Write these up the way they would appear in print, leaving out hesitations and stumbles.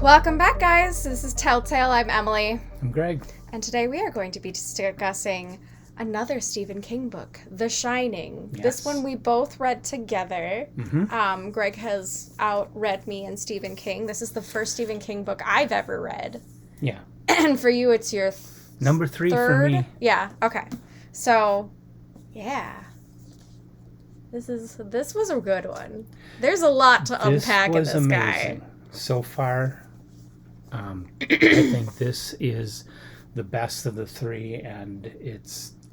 Welcome back, guys. This is Telltale. I'm Emily. I'm Greg. And today we are going to be discussing another Stephen King book, The Shining. Yes. This one we both read together. Mm-hmm. Greg has outread me in Stephen King. This is the first Stephen King book I've ever read. Yeah. And for you, it's your Number 3 third? for me. Yeah, okay. So, yeah. This was a good one. There's a lot to unpack in this amazing. guy. So far, I think this is the best of the three, and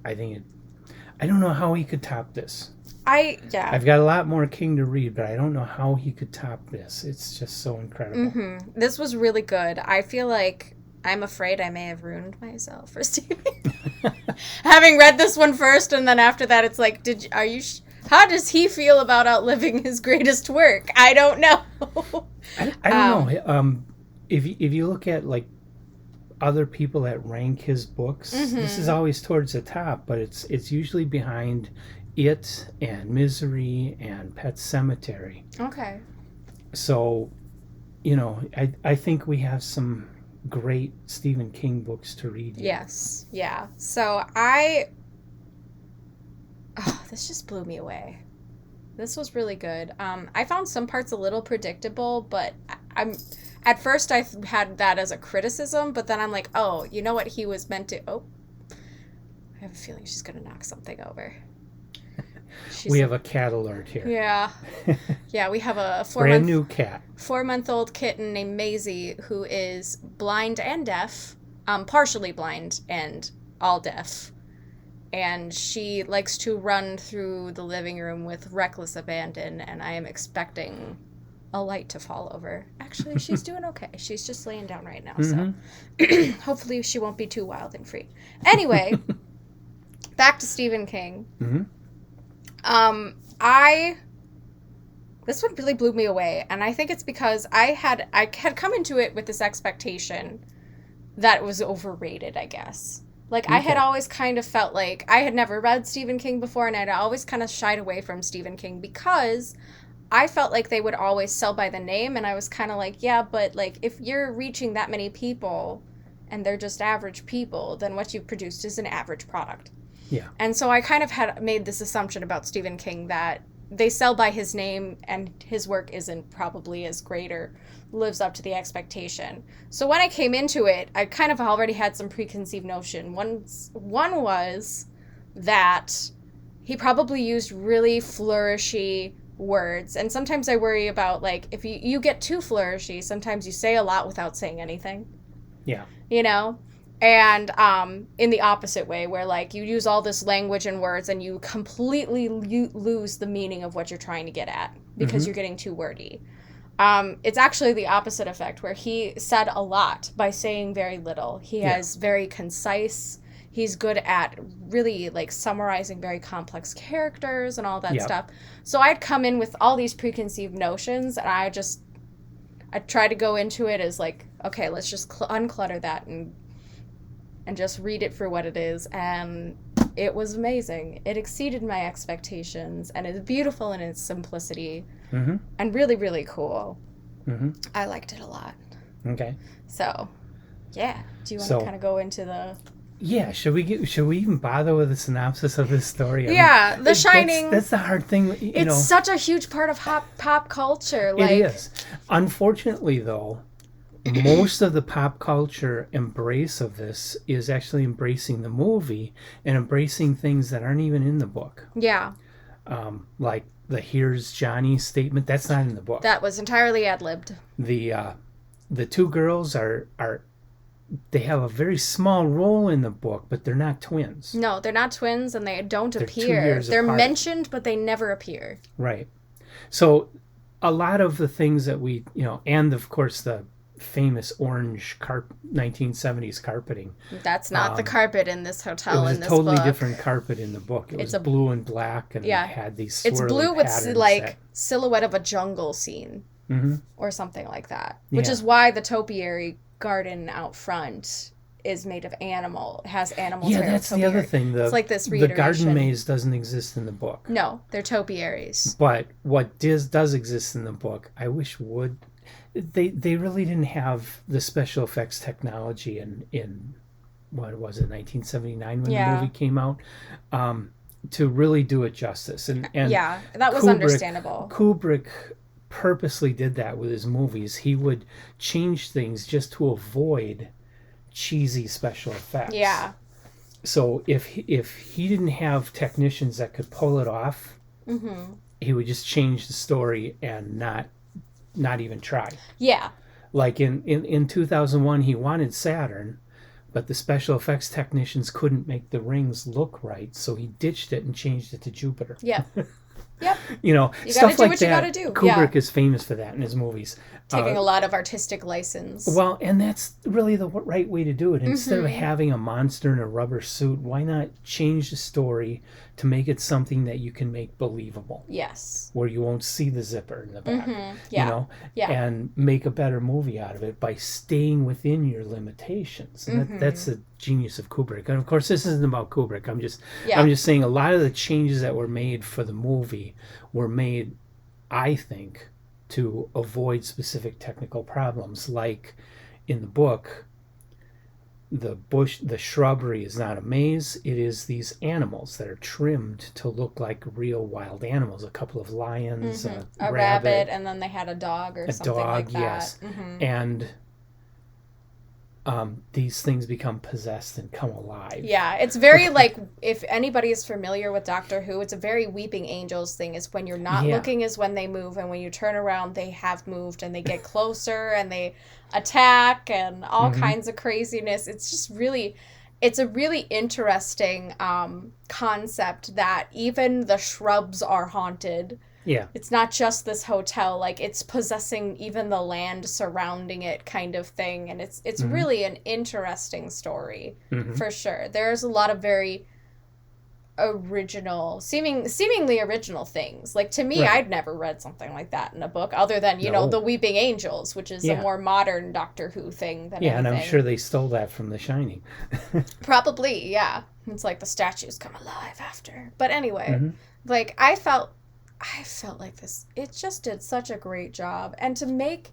I don't know how he could top this. I've got a lot more King to read, but I don't know how he could top this. It's just so incredible. Mm-hmm. This was really good. I feel like I'm afraid I may have ruined myself for Stephen. Having read this one first, and then after that, it's like, how does he feel about outliving his greatest work? I don't know. I don't know. If you look at like other people that rank his books, this is always towards the top, but it's usually behind It and Misery and Pet Sematary. Okay. So, I think we have some great Stephen King books to read. Yes. Yeah. So this just blew me away. This was really good. I found some parts a little predictable, but at first I had that as a criticism, but then I'm like, oh, you know what he was meant to... Oh, I have a feeling she's going to knock something over. We have a cat alert here. Yeah. Yeah, we have a brand new cat. 4-month-old kitten named Maisie who is blind and deaf, partially blind and all deaf. And she likes to run through the living room with reckless abandon, and I am expecting a light to fall over. Actually, she's doing okay. She's just laying down right now, so hopefully she won't be too wild and free. Anyway, back to Stephen King. This one really blew me away, and I think it's because I had come into it with this expectation that it was overrated, I guess. Like, okay. I had always kind of felt like I had never read Stephen King before, and I'd always kind of shied away from Stephen King because I felt like they would always sell by the name, and I was kind of like, yeah, but, like, if you're reaching that many people and they're just average people, then what you've produced is an average product. Yeah. And so I kind of had made this assumption about Stephen King that they sell by his name and his work isn't probably as great or lives up to the expectation. So when I came into it, I kind of already had some preconceived notion. One was that he probably used really flourishy words. And sometimes I worry about, like, if you get too flourishy, sometimes you say a lot without saying anything. Yeah. You know? And in the opposite way, where, like, you use all this language and words and you completely lose the meaning of what you're trying to get at because you're getting too wordy. It's actually the opposite effect, where he said a lot by saying very little. He has very concise. He's good at really, like, summarizing very complex characters and all that stuff. So I'd come in with all these preconceived notions, and I try to go into it as, like, okay, let's just unclutter that and just read it for what it is. And it was amazing. It exceeded my expectations, and it's beautiful in its simplicity and really, really cool. I liked it a lot. Okay. So, yeah. Do you want to kind of go into the... Yeah, should we even bother with a synopsis of this story? The Shining. That's the hard thing. It's such a huge part of pop culture. Like, it is. Unfortunately, though, most of the pop culture embrace of this is actually embracing the movie and embracing things that aren't even in the book. Yeah. Like the "Here's Johnny" statement. That's not in the book. That was entirely ad-libbed. The two girls they have a very small role in the book, but they're not twins. No, they're not twins, and they don't appear. 2 years they're apart. mentioned, but they never appear. Right. So a lot of the things that we, and of course the famous orange 1970s carpeting. That's not the carpet in this hotel in this book. It was a totally different carpet in the book. It was blue and black, and it had these swirly patterns. It's blue with, like, silhouette of a jungle scene or something like that, which is why the topiary garden out front is made of has animals. Yeah, that's the other thing. It's like this the reiteration. garden maze doesn't exist in the book. No, they're topiaries. But what does exist in the book, I wish would they really didn't have the special effects technology in what was it, 1979 when the movie came out, to really do it justice. And yeah, that was understandable. Kubrick purposely did that with his movies. He would change things just to avoid cheesy special effects. Yeah. So if he didn't have technicians that could pull it off, he would just change the story and not even try. Yeah. Like in 2001, he wanted Saturn, but the special effects technicians couldn't make the rings look right, so he ditched it and changed it to Jupiter. Yeah. Yep. You know, you stuff like that. You gotta do. Kubrick is famous for that in his movies. Taking a lot of artistic license. Well, and that's really the right way to do it. Instead of having a monster in a rubber suit, why not change the story to make it something that you can make believable? Yes. Where you won't see the zipper in the back. Yeah. You know? Yeah. And make a better movie out of it by staying within your limitations. And that's the genius of Kubrick. And of course, this isn't about Kubrick. I'm just saying a lot of the changes that were made for the movie were made, I think, to avoid specific technical problems. Like in the book, the shrubbery is not a maze. It is these animals that are trimmed to look like real wild animals. A couple of lions, a rabbit, and then they had a dog or something like that. Yes. And these things become possessed and come alive. Yeah, it's very like, if anybody is familiar with Doctor Who, it's a very Weeping Angels thing. Is when you're not looking is when they move, and when you turn around, they have moved, and they get closer, and they attack, and all kinds of craziness. It's just really, it's a really interesting concept that even the shrubs are haunted. Yeah. It's not just this hotel, like it's possessing even the land surrounding it kind of thing. And it's really an interesting story for sure. There's a lot of very original, seemingly original things. Like to me, I'd never read something like that in a book other than, you know, The Weeping Angels, which is a more modern Doctor Who thing than anything. And I'm sure they stole that from The Shining. Probably, yeah. It's like the statues come alive after. But anyway, like I felt like this, it just did such a great job. And to make,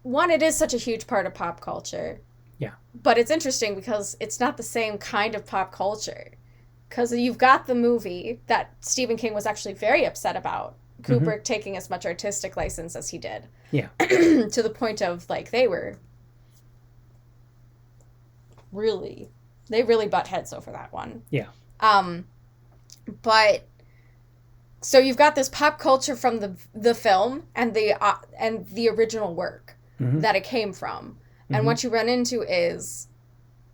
one, it is such a huge part of pop culture. Yeah. But it's interesting because it's not the same kind of pop culture. Because you've got the movie that Stephen King was actually very upset about, Kubrick taking as much artistic license as he did. Yeah. To the point of, like, they really butt heads over that one. Yeah. But so you've got this pop culture from the film and the original work that it came from. And what you run into is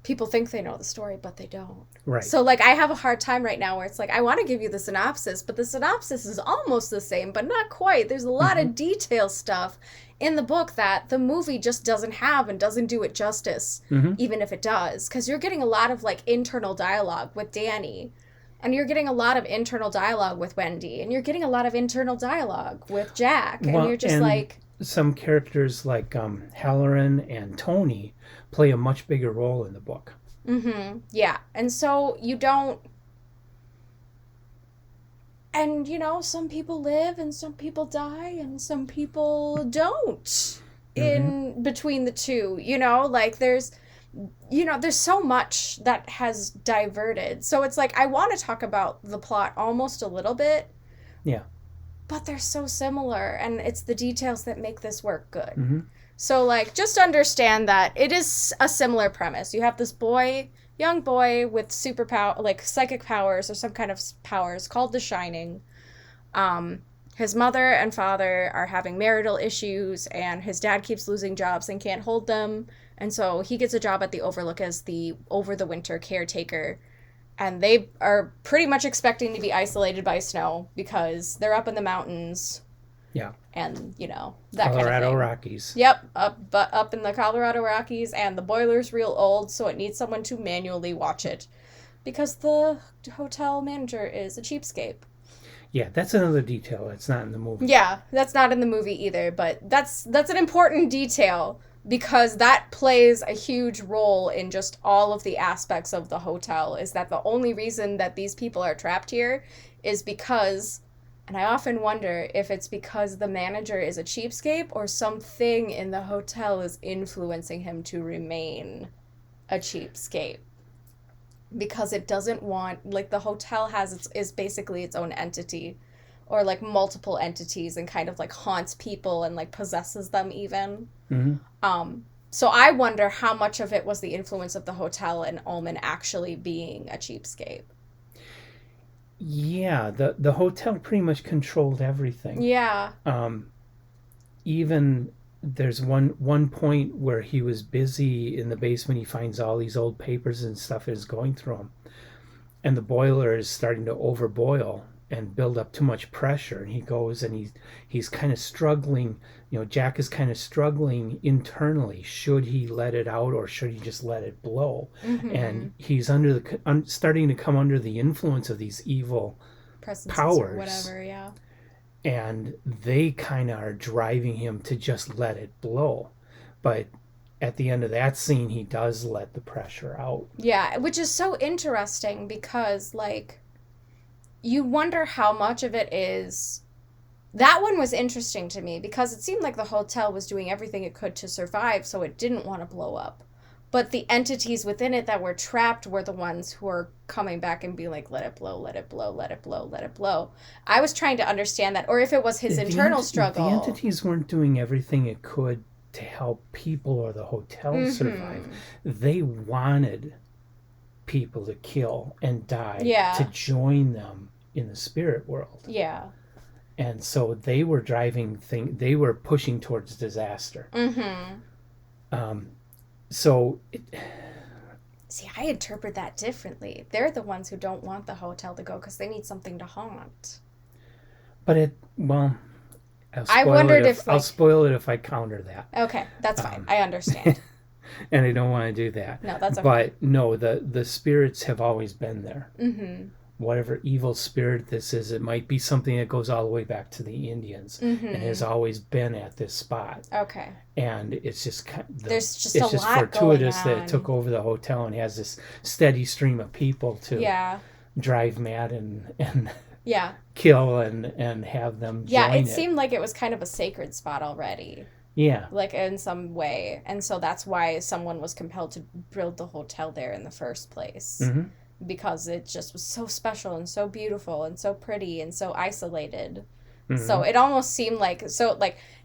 people think they know the story, but they don't. Right. So, like, I have a hard time right now where it's like, I want to give you the synopsis, but the synopsis is almost the same, but not quite. There's a lot of detail stuff in the book that the movie just doesn't have and doesn't do it justice, even if it does. Because you're getting a lot of, like, internal dialogue with Danny. And you're getting a lot of internal dialogue with Wendy. And you're getting a lot of internal dialogue with Jack. And you're just like... Some characters like Halloran and Tony play a much bigger role in the book. Yeah. And so you don't... And, you know, some people live and some people die and some people don't in between the two. You know, like there's so much that has diverted. So it's like, I want to talk about the plot almost a little bit. Yeah. But they're so similar, and it's the details that make this work good. So, like, just understand that it is a similar premise. You have this young boy with superpower, like psychic powers or some kind of powers called The Shining. His mother and father are having marital issues, and his dad keeps losing jobs and can't hold them. And so he gets a job at the Overlook as the over-the-winter caretaker. And they are pretty much expecting to be isolated by snow because they're up in the mountains. Yeah. And, you know, that kind of thing. Colorado Rockies. Yep. Up in the Colorado Rockies, and the boiler's real old, so it needs someone to manually watch it. Because the hotel manager is a cheapskate. Yeah, that's another detail that's not in the movie. Yeah, that's not in the movie either, but that's an important detail. Because that plays a huge role in just all of the aspects of the hotel, is that the only reason that these people are trapped here is because And I often wonder if it's because the manager is a cheapskate or something in the hotel is influencing him to remain a cheapskate. Because it doesn't want, like, the hotel is basically its own entity, or like multiple entities, and kind of like haunts people and like possesses them even. So I wonder how much of it was the influence of the hotel and Ullman actually being a cheapskate. Yeah, the hotel pretty much controlled everything. Yeah. Even there's one point where he was busy in the basement. He finds all these old papers and stuff is going through them, and the boiler is starting to overboil and build up too much pressure. And he goes and he's kind of struggling. Jack is kind of struggling internally. Should he let it out or should he just let it blow? And he's starting to come under the influence of these evil presences powers, or whatever. Yeah. And they kind of are driving him to just let it blow. But at the end of that scene, he does let the pressure out. Yeah, which is so interesting because, like, you wonder how much of it is... That one was interesting to me because it seemed like the hotel was doing everything it could to survive, so it didn't want to blow up. But the entities within it that were trapped were the ones who are coming back and being like, let it blow, let it blow, let it blow, let it blow. I was trying to understand that, or if it was his internal struggle. The entities weren't doing everything it could to help people or the hotel survive. They wanted people to kill and die to join them in the spirit world. Yeah. And so they were they were pushing towards disaster. See, I interpret that differently. They're the ones who don't want the hotel to go because they need something to haunt. But I'll spoil it if I counter that. Okay, that's fine. I understand. And I don't want to do that. No, that's okay. But no, the spirits have always been there. Whatever evil spirit this is, it might be something that goes all the way back to the Indians and has always been at this spot. Okay. And it's just there's just a lot fortuitous going on. that it took over the hotel and has this steady stream of people to drive mad and kill and have them join it seemed like it was kind of a sacred spot already. Yeah. Like in some way. And so that's why someone was compelled to build the hotel there in the first place. Because it just was so special and so beautiful and so pretty and so isolated. So it almost seemed like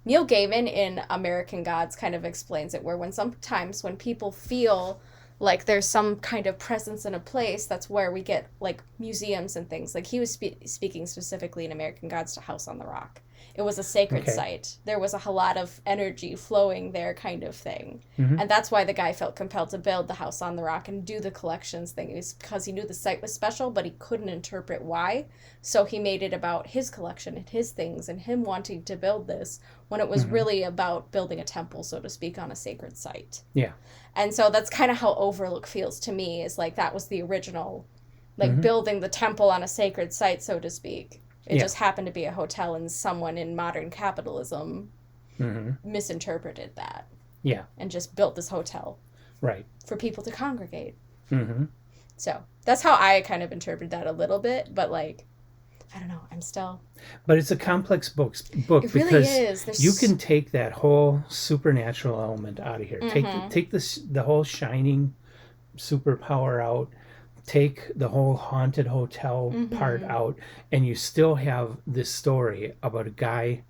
Neil Gaiman in American Gods kind of explains it, where when sometimes when people feel like there's some kind of presence in a place, that's where we get like museums and things. Like he was speaking specifically in American Gods to House on the Rock. It was a sacred site. There was a lot of energy flowing there, kind of thing. And that's why the guy felt compelled to build the House on the Rock and do the collections thing. It was because he knew the site was special, but he couldn't interpret why. So he made it about his collection and his things and him wanting to build this when it was really about building a temple, so to speak, on a sacred site. Yeah. And so that's kind of how Overlook feels to me, is like that was the original, like building the temple on a sacred site, so to speak. It just happened to be a hotel, and someone in modern capitalism misinterpreted that. Yeah. And just built this hotel. Right. For people to congregate. So that's how I kind of interpreted that a little bit, but like, I don't know, I'm still... But it's a complex book it really because is. You can take that whole supernatural element out of here. Take the whole Shining superpower out. Take the whole haunted hotel part out, and you still have this story about a guy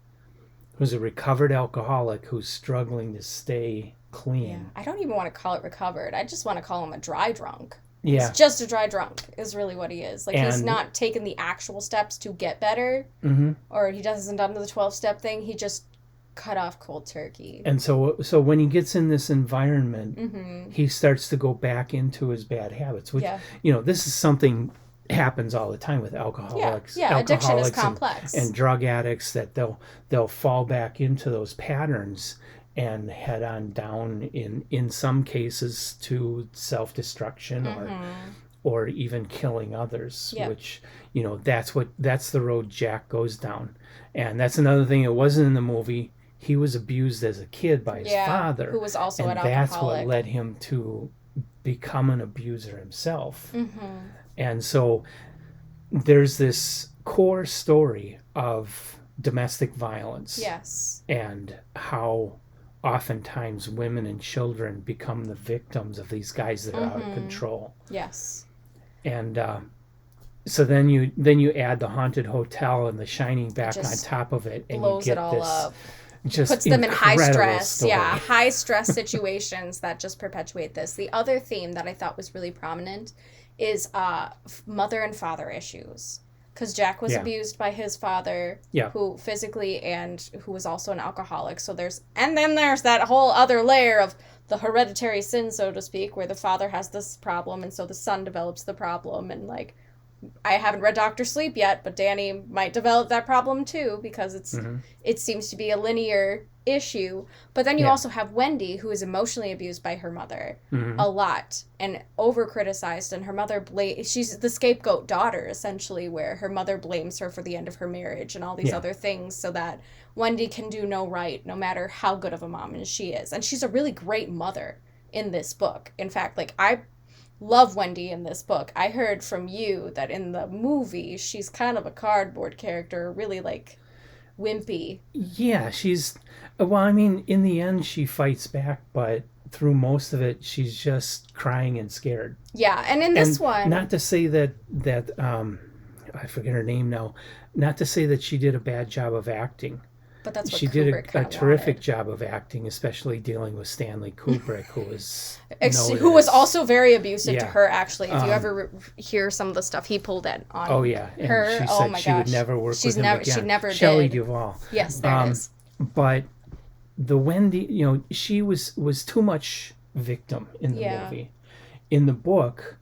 who's a recovered alcoholic who's struggling to stay clean. Yeah. I don't even want to call it recovered. I just want to call him a dry drunk. Yeah. He's just a dry drunk is really what he is. Like, he's not taken the actual steps to get better, or he hasn't done the 12-step thing. He just cut off cold turkey. And so when he gets in this environment, he starts to go back into his bad habits, which, this is something happens all the time with alcoholics. Yeah, addiction is complex. And drug addicts, that they'll fall back into those patterns and head on down in some cases to self-destruction or even killing others, which, that's the road Jack goes down. And that's another thing. It wasn't in the movie. He was abused as a kid by his father, who was also an alcoholic. And that's what led alcoholic. him to become an abuser himself. And so there's this core story of domestic violence. Yes. And how oftentimes women and children become the victims of these guys that are out of control. Yes. And so then you add the haunted hotel and the Shining back on top of it, and you get this up. Just puts them in high stress, story. High stress situations that just perpetuate this. The other theme that I thought was really prominent is mother and father issues. Because Jack was abused by his father, who physically and who was also an alcoholic. So there's that whole other layer of the hereditary sin, so to speak, where the father has this problem, and so the son develops the problem. And like, I haven't read Dr. Sleep yet, but Danny might develop that problem too, because it seems to be a linear issue. But then you also have Wendy, who is emotionally abused by her mother a lot and over-criticized, and her mother she's the scapegoat daughter, essentially, where her mother blames her for the end of her marriage and all these other things, so that Wendy can do no right, no matter how good of a mom she is. And she's a really great mother in this book. In fact, like, I love Wendy in this book. I heard from you that in the movie, she's kind of a cardboard character, really, like, wimpy. Yeah, I mean, in the end, she fights back, but through most of it, she's just crying and scared. Yeah, and in this one... Not to say that I forget her name now, not to say that she did a bad job of acting. But that's what she Kubrick did a terrific job of acting, especially dealing with Stanley Kubrick, who was also very abusive to her. Actually, if you ever hear some of the stuff he pulled on and her, she said she would never work with him again. She never did. Shelley Duvall. Yes, there it is. But the Wendy, she was too much victim in the movie. In the book,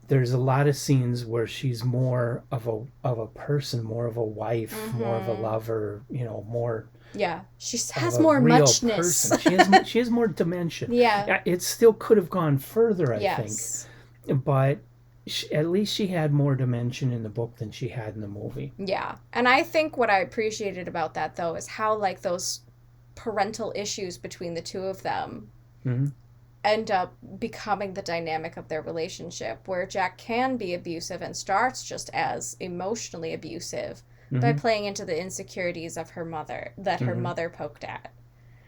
there's a lot of scenes where she's more of a person, more of a wife, more of a lover, more. Yeah, she has more muchness. She has more dimension. Yeah. It still could have gone further, I think. But at least she had more dimension in the book than she had in the movie. Yeah. And I think what I appreciated about that, though, is how, like, those parental issues between the two of them end up becoming the dynamic of their relationship, where Jack can be abusive and starts just as emotionally abusive by playing into the insecurities of her mother that her mother poked at.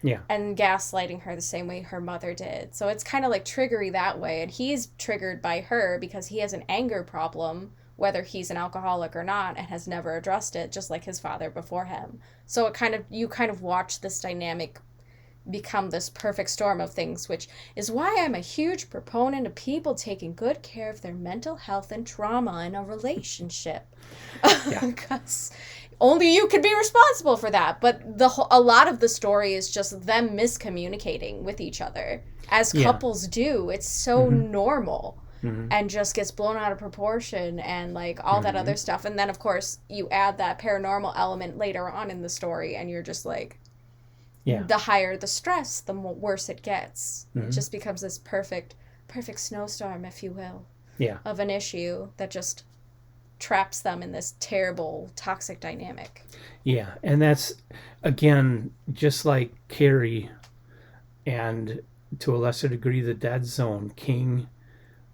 Yeah. And gaslighting her the same way her mother did. So it's kind of like triggery that way. And he's triggered by her because he has an anger problem, whether he's an alcoholic or not, and has never addressed it, just like his father before him. So you kind of watch this dynamic become this perfect storm of things, which is why I'm a huge proponent of people taking good care of their mental health and trauma in a relationship. Because only you can be responsible for that. But a lot of the story is just them miscommunicating with each other, as couples do. It's so normal. And just gets blown out of proportion and like all that other stuff. And then, of course, you add that paranormal element later on in the story, and you're just like, the higher the stress, the worse it gets. It just becomes this perfect snowstorm, if you will, of an issue that just traps them in this terrible, toxic dynamic. Yeah, and that's, again, just like Carrie and, to a lesser degree, The Dead Zone, King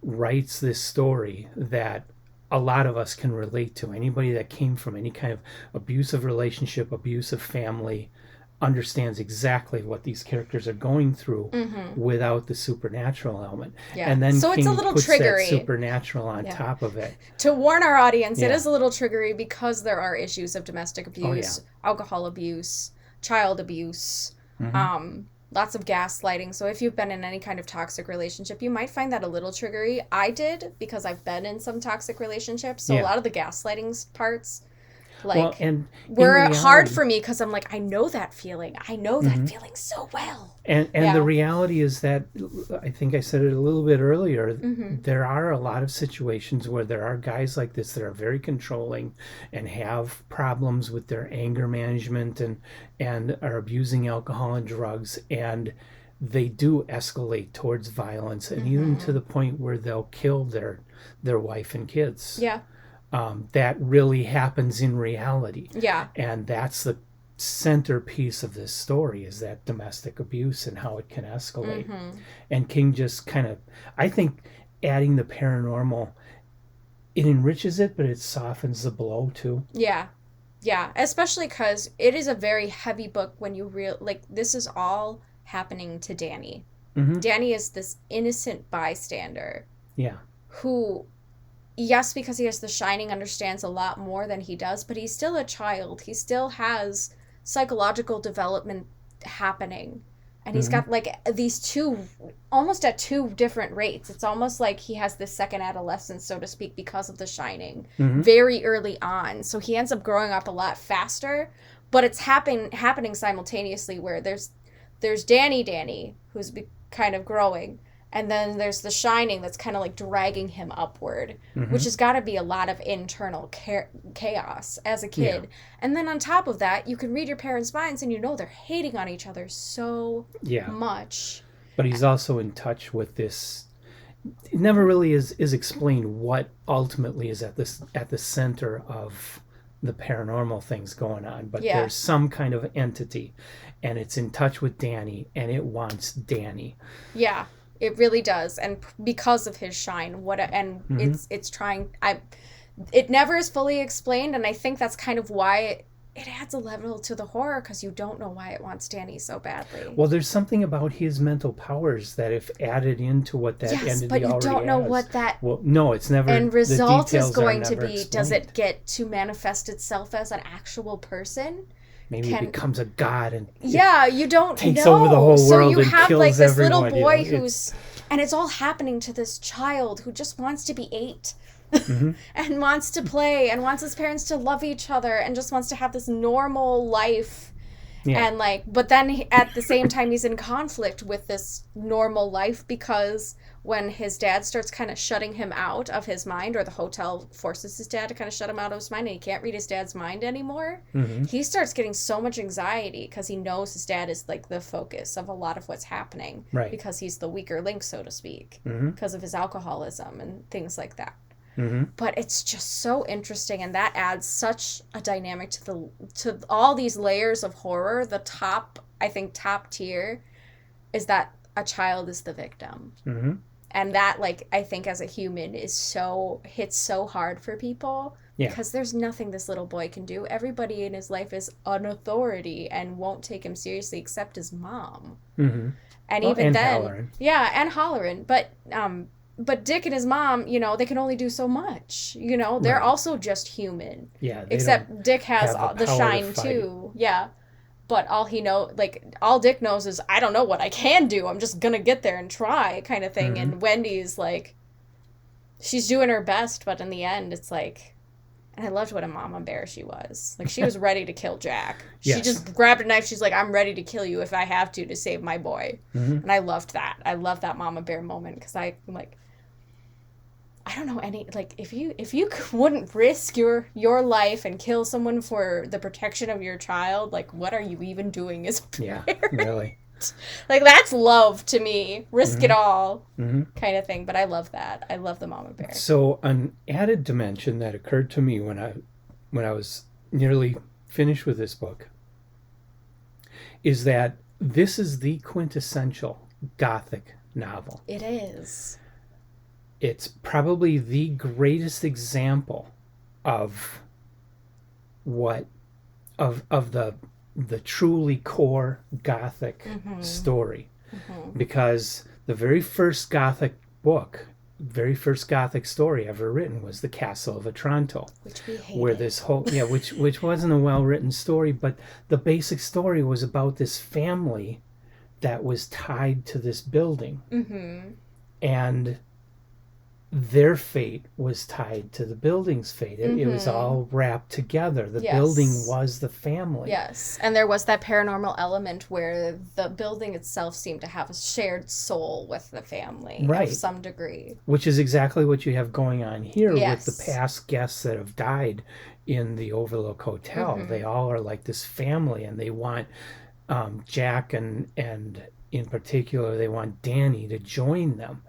writes this story that a lot of us can relate to. Anybody that came from any kind of abusive relationship, abusive family, understands exactly what these characters are going through without the supernatural element. Yeah. And then so King it's a little puts triggery. That supernatural on top of it. To warn our audience, it is a little triggery because there are issues of domestic abuse, alcohol abuse, child abuse, lots of gaslighting. So if you've been in any kind of toxic relationship, you might find that a little triggery. I did, because I've been in some toxic relationships. So a lot of the gaslighting parts were hard for me, because I'm like, I know that feeling. I know that feeling so well. And the reality is that, I think I said it a little bit earlier, there are a lot of situations where there are guys like this that are very controlling and have problems with their anger management and are abusing alcohol and drugs, and they do escalate towards violence, and even to the point where they'll kill their wife and kids. Yeah. That really happens in reality. Yeah. And that's the centerpiece of this story, is that domestic abuse and how it can escalate. And King just kind of, I think, adding the paranormal, it enriches it, but it softens the blow too. Yeah. Yeah, especially because it is a very heavy book when you this is all happening to Danny. Mm-hmm. Danny is this innocent bystander. Yeah. Who, yes, because he has the Shining, understands a lot more than he does, but he's still a child. He still has psychological development happening. And he's got like these two, almost at two different rates. It's almost like he has this second adolescence, so to speak, because of The Shining, very early on. So he ends up growing up a lot faster, but it's happening simultaneously where there's Danny, who's kind of growing, and then there's The Shining that's kind of like dragging him upward, which has got to be a lot of internal chaos as a kid. Yeah. And then on top of that, you can read your parents' minds and you know they're hating on each other so much. But he's also in touch with this. It never really is explained what ultimately is at the center of the paranormal things going on. But there's some kind of entity, and it's in touch with Danny, and it wants Danny. Yeah. It really does, and because of his shine, it's trying. It never is fully explained, and I think that's kind of why it adds a level to the horror, because you don't know why it wants Danny so badly. Well, there's something about his mental powers that, if added into what that entity already has, but you don't know what that. Well, no, it's never. And result is going to be: explained. Does it get to manifest itself as an actual person? Maybe it becomes a god and you don't takes know. over the whole world so you and have kills like this everyone. little boy and it's all happening to this child who just wants to be 8 and wants to play and wants his parents to love each other and just wants to have this normal life. Yeah. And but then at the same time he's in conflict with this normal life, because when his dad starts kind of shutting him out of his mind, or the hotel forces his dad to kind of shut him out of his mind, and he can't read his dad's mind anymore, he starts getting so much anxiety because he knows his dad is like the focus of a lot of what's happening, right? Because he's the weaker link, so to speak, because of his alcoholism and things like that. But it's just so interesting, and that adds such a dynamic to all these layers of horror. The top tier is that a child is the victim, and that, I think as a human hits so hard for people, because there's nothing this little boy can do. Everybody in his life is an authority and won't take him seriously except his mom, and even then, Halloran. And Halloran, But Dick and his mom, they can only do so much. They're also just human. Yeah. Except Dick has the shine too. Yeah. But all Dick knows is, I don't know what I can do. I'm just gonna get there and try, kind of thing. And Wendy's she's doing her best, but in the end, it's and I loved what a mama bear she was. She was ready to kill Jack. Yes. She just grabbed a knife. She's like, I'm ready to kill you if I have to save my boy. And I loved that. I loved that mama bear moment, because I'm like, I don't know any, if you wouldn't risk your life and kill someone for the protection of your child, what are you even doing as a parent? Yeah, really. That's love to me. Risk it all kind of thing. But I love that. I love the mama bear. So an added dimension that occurred to me when I was nearly finished with this book is that this is the quintessential Gothic novel. It is. It's probably the greatest example of the truly core Gothic story, because the very first Gothic story ever written was The Castle of Otranto, which we hated. Where this whole which wasn't a well-written story, but the basic story was about this family that was tied to this building, and their fate was tied to the building's fate. It was all wrapped together. The building was the family. Yes, and there was that paranormal element where the building itself seemed to have a shared soul with the family, right, of some degree. Which is exactly what you have going on here with the past guests that have died in the Overlook Hotel. They all are like this family, and they want Jack and in particular, they want Danny to join them.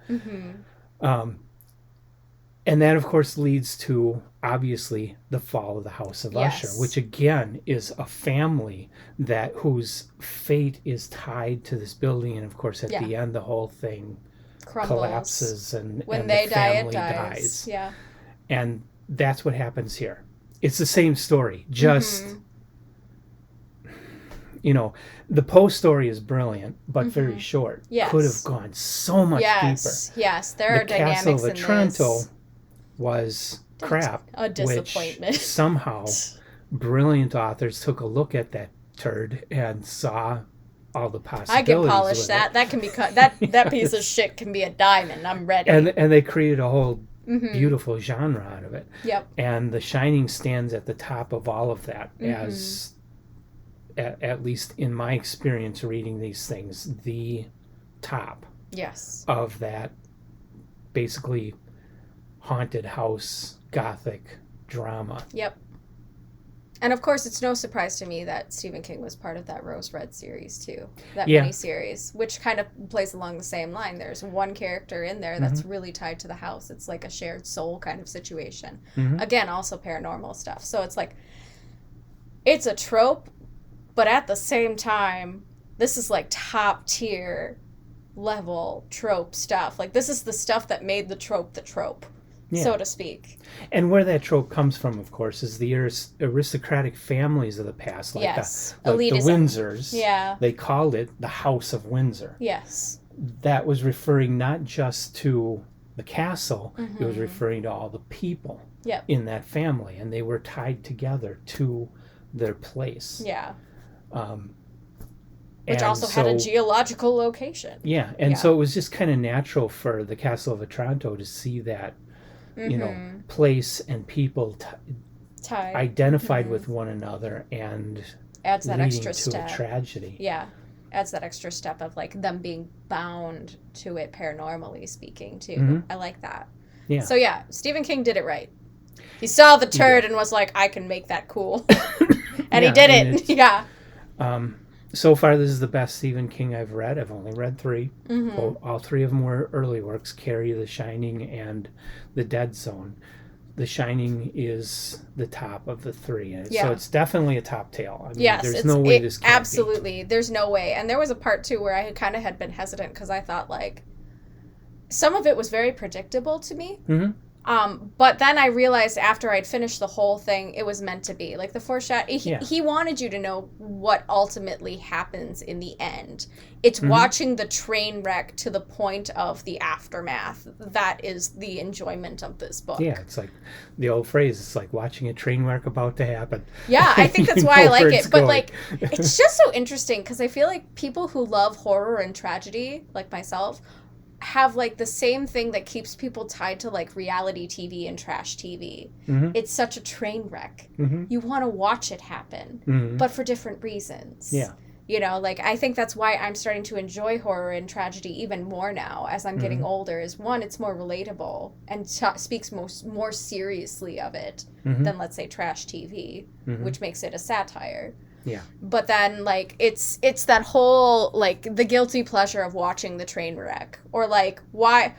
And that, of course, leads to, obviously, the fall of the House of Usher, which, again, is a family whose fate is tied to this building. And, of course, at the end, the whole thing collapses, and when and they the die, family it dies. Yeah. And that's what happens here. it's the same story, just you know, the Poe story is brilliant, but very short. Yes. Could have gone so much deeper. Yes, there are dynamics in this. The Castle of Otranto was crap. A disappointment. Which somehow brilliant authors took a look at that turd and saw all the possibilities. I can polish that. That can be that piece of shit can be a diamond. I'm ready. And they created a whole beautiful genre out of it. Yep. And The Shining stands at the top of all of that as, at least in my experience reading these things, the top. Yes. Of that basically haunted house gothic drama. Yep. And of course, it's no surprise to me that Stephen King was part of that Rose Red series too, that miniseries, which kind of plays along the same line. There's one character in there that's really tied to the house. It's like a shared soul kind of situation. Again, also paranormal stuff. So it's like, it's a trope, but at the same time, this is like top tier level trope stuff. Like, this is the stuff that made the trope, so to speak. And where that trope comes from, of course, is the aristocratic families of the past, like the Windsors. Yeah. They called it the House of Windsor. Yes. That was referring not just to the castle, it was referring to all the people in that family, and they were tied together to their place. Yeah. Which also had a geological location. Yeah, and so it was just kind of natural for the Castle of Otranto to see that, you know, place and people identified with one another, and adds that extra to step. A tragedy. Yeah, adds that extra step of like them being bound to it paranormally speaking too. I like that. Yeah. So yeah, Stephen King did it right. He saw the turd and was like, I can make that cool. And he did it. Yeah. So far, this is the best Stephen King I've read. I've only read 3. All 3 of them were early works, Carrie, The Shining, and The Dead Zone. The Shining is the top of the 3. So it's definitely a top tale. I mean, there's no way this can't absolutely. There's no way. And there was a part, too, where I kind of had been hesitant because I thought, like, some of it was very predictable to me. But then I realized after I'd finished the whole thing, it was meant to be. Like, the foreshadowing, he wanted you to know what ultimately happens in the end. It's watching the train wreck to the point of the aftermath. That is the enjoyment of this book. Yeah, it's like the old phrase, it's like watching a train wreck about to happen. Yeah, I think that's why I like it. But, like, it's just so interesting because I feel like people who love horror and tragedy, like myself, have like the same thing that keeps people tied to like reality TV and trash TV. It's such a train wreck. You want to watch it happen, but for different reasons. Yeah. You know, like, I think that's why I'm starting to enjoy horror and tragedy even more now as I'm getting older, is one, it's more relatable and speaks more seriously of it than, let's say, trash TV, which makes it a satire. Yeah. But then, like, it's that whole, like, the guilty pleasure of watching the train wreck. Or, like, why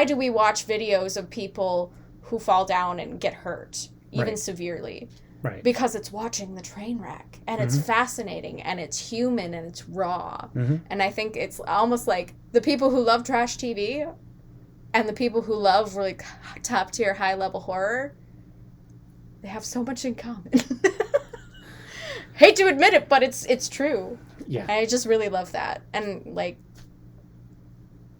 do we watch videos of people who fall down and get hurt, even severely? Right. Because it's watching the train wreck. And it's fascinating, and it's human, and it's raw. And I think it's almost like the people who love trash TV and the people who love really top-tier, high-level horror, they have so much in common. Hate to admit it, but it's true. Yeah. I just really love that. And, like,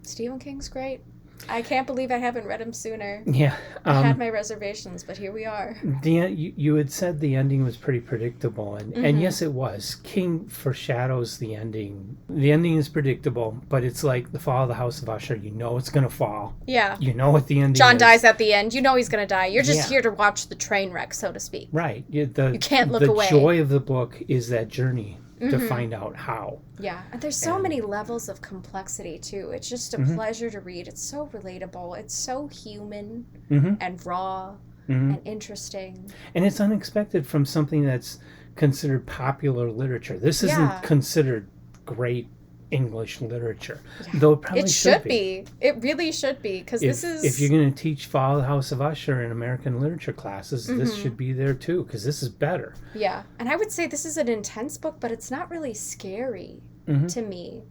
Stephen King's great. I can't believe I haven't read him sooner. Yeah. I had my reservations, but here we are. You had said the ending was pretty predictable, and yes, it was. King foreshadows the ending. The ending is predictable, but it's like the fall of the House of Usher. You know it's going to fall. Yeah. You know what the ending John is. dies at the end. You know he's going to die. You're just here to watch the train wreck, so to speak. Right. You can't look away. The joy of the book is that journey to find out how. Yeah, and there's so many levels of complexity, too. It's just a pleasure to read. It's so relatable. It's so human and raw and interesting. And it's unexpected from something that's considered popular literature. This isn't considered great English literature, though it probably should be. It really should be, because this is... If you're going to teach Fall of the House of Usher in American literature classes, this should be there too, because this is better. Yeah, and I would say this is an intense book, but it's not really scary to me.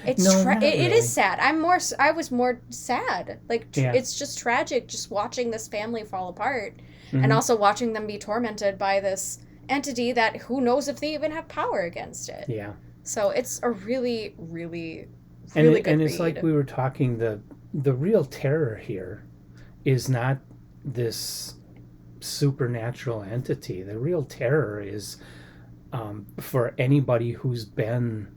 It's no, not it really. is sad. I was more sad. Like it's just tragic just watching this family fall apart and also watching them be tormented by this entity that who knows if they even have power against it. Yeah. So it's a really, really, really good and it's read. like we were talking, the real terror here is not this supernatural entity. The real terror is for anybody who's been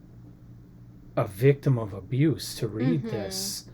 a victim of abuse to read this.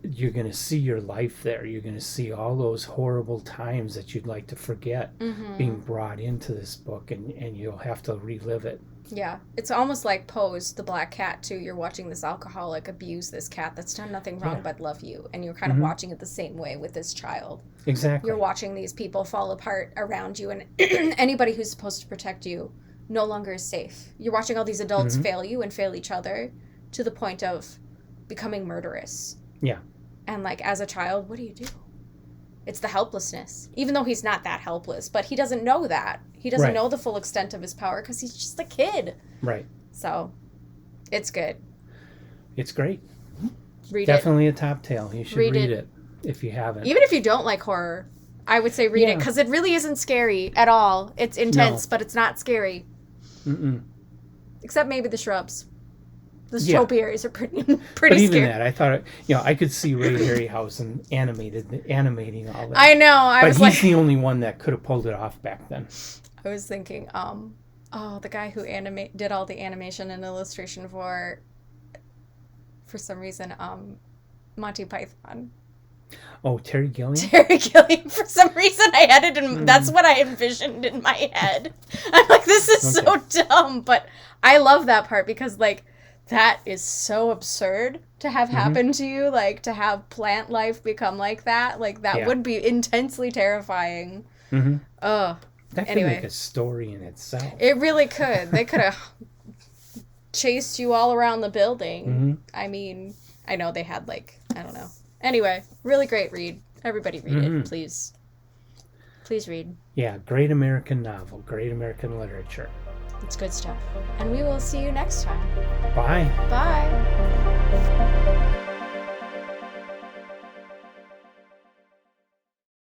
You're going to see your life there. You're going to see all those horrible times that you'd like to forget being brought into this book, and you'll have to relive it. Yeah. It's almost like Pose, the black cat, too. You're watching this alcoholic abuse this cat that's done nothing wrong but love you, and you're kind of watching it the same way with this child. Exactly. You're watching these people fall apart around you, and anybody who's supposed to protect you no longer is safe. You're watching all these adults fail you and fail each other to the point of becoming murderous. Yeah. And, like, as a child, what do you do? It's the helplessness. Even though he's not that helpless, but he doesn't know that. He doesn't know the full extent of his power because he's just a kid. Right. So, it's good. It's great. Read Definitely a top tale. You should read it if you haven't. Even if you don't like horror, I would say read it because it really isn't scary at all. It's intense, but it's not scary. Except maybe the shrubs. The topiaries are pretty but even scary. that, I thought, I could see Ray Harryhausen animating all that. I know. But he's the only one that could have pulled it off back then. I was thinking, the guy who did all the animation and illustration for some reason, Monty Python. Oh, Terry Gilliam? Terry Gilliam. For some reason, I had it in... That's what I envisioned in my head. I'm like, this is so dumb. But I love that part because, like, that is so absurd to have happen to you. Like, to have plant life become like that. Like, that would be intensely terrifying. Ugh. That could make a story in itself. It really could. They could have chased you all around the building. I mean, I know they had, like, I don't know. Anyway, really great read. Everybody read it, please. Please read. Yeah, great American novel, great American literature. It's good stuff. And we will see you next time. Bye. Bye.